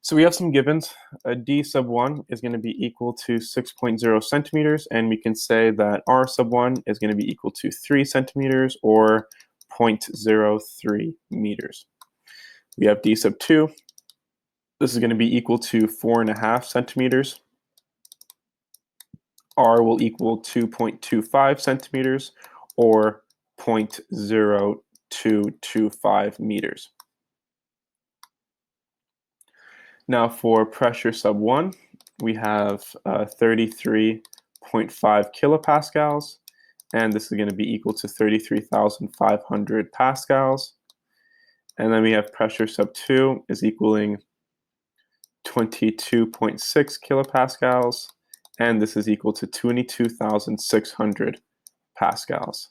So we have some givens. A d sub 1 is going to be equal to 6.0 centimeters, and we can say that r sub 1 is going to be equal to 3 centimeters or 0.03 meters. We have d sub 2. This is going to be equal to 4.5 centimeters. R will equal 2.25 centimeters or 0.0225 meters. Now for pressure sub 1, we have 33.5 kilopascals, and this is going to be equal to 33,500 pascals. And then we have pressure sub 2 is equaling 22.6 kilopascals, and this is equal to 22,600 pascals.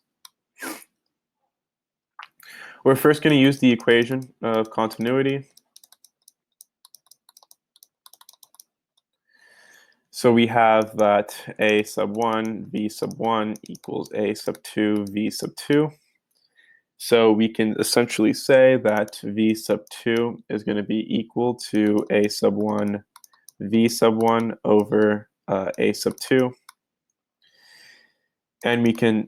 We're first going to use the equation of continuity. So we have that A sub 1, V sub 1 equals A sub 2, V sub 2. So we can essentially say that V sub 2 is going to be equal to A sub 1, V sub 1 over A sub 2. And we can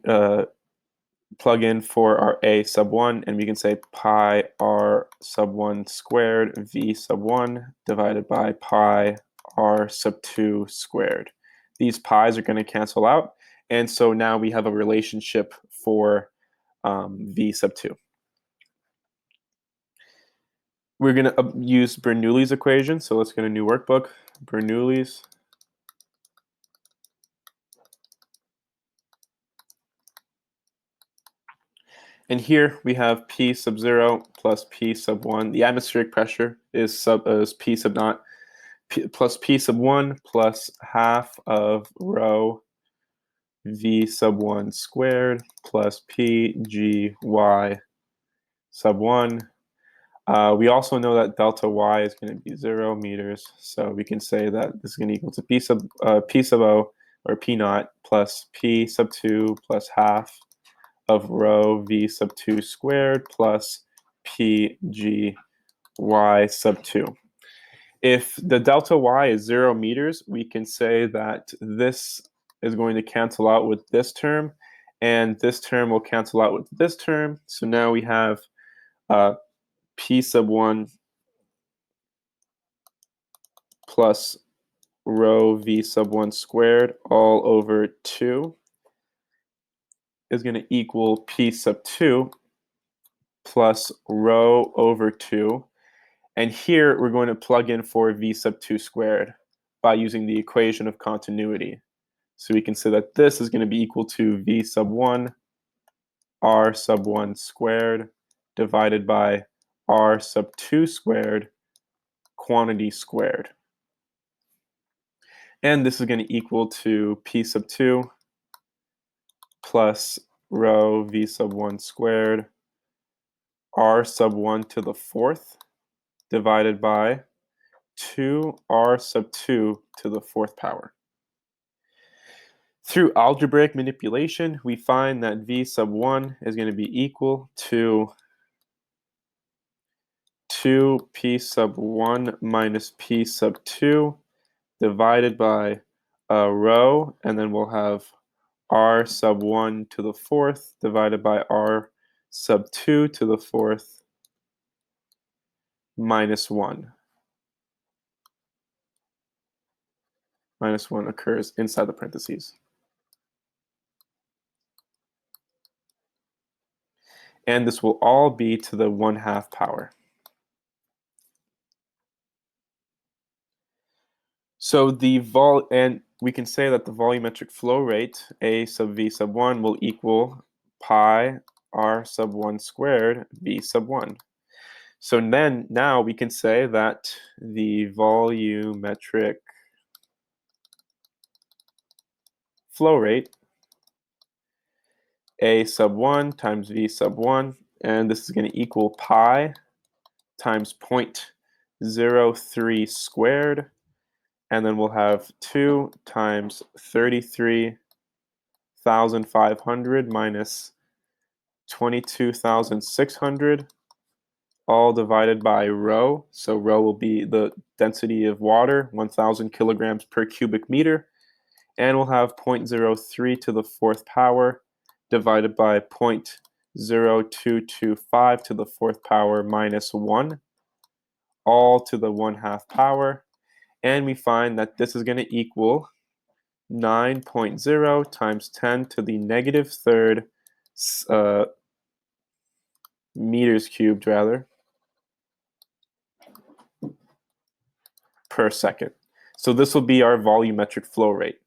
plug in for our A sub 1, and we can say pi R sub 1 squared V sub 1 divided by pi R sub 2 squared. These pi's are going to cancel out, and so now we have a relationship for V sub 2. We're going to use Bernoulli's equation, so let's get a new workbook. Bernoulli's. And here we have P sub 0 plus P sub 1. The atmospheric pressure is P sub naught plus P sub 1 plus half of rho V sub 1 squared plus PGY sub 1. We also know that delta y is going to be 0 meters, so we can say that this is going to equal to P sub O, or P naught, plus P sub 2 plus half of rho V sub 2 squared plus PGY sub 2. If the delta y is 0 meters, we can say that this is going to cancel out with this term, and this term will cancel out with this term. So now we have P sub 1 plus rho V sub 1 squared all over 2 is going to equal P sub 2 plus rho over 2. And here we're going to plug in for V sub 2 squared by using the equation of continuity. So we can say that this is going to be equal to V sub 1 R sub 1 squared divided by R sub 2 squared quantity squared. And this is going to equal to P sub 2 plus rho V sub 1 squared R sub 1 to the 4th divided by 2R sub 2 to the 4th power. Through algebraic manipulation, we find that V sub 1 is going to be equal to 2P sub 1 minus P sub 2 divided by rho, and then we'll have R sub 1 to the 4th divided by R sub 2 to the 4th minus 1. Minus 1 occurs inside the parentheses. And this will all be to the 1/2 power. So and we can say that the volumetric flow rate, A sub V sub 1, will equal pi R sub 1 squared V sub 1. So then now we can say that the volumetric flow rate, A sub 1 times V sub 1, and this is going to equal pi times 0.03 squared, and then we'll have 2 times 33,500 minus 22,600 all divided by rho. So rho will be the density of water, 1,000 kilograms per cubic meter. And we'll have 0.03 to the fourth power divided by 0.0225 to the fourth power minus 1, all to the 1/2 power. And we find that this is going to equal 9.0 times 10 to the negative third meters cubed, per second. So this will be our volumetric flow rate.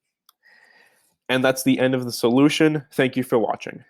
And that's the end of the solution. Thank you for watching.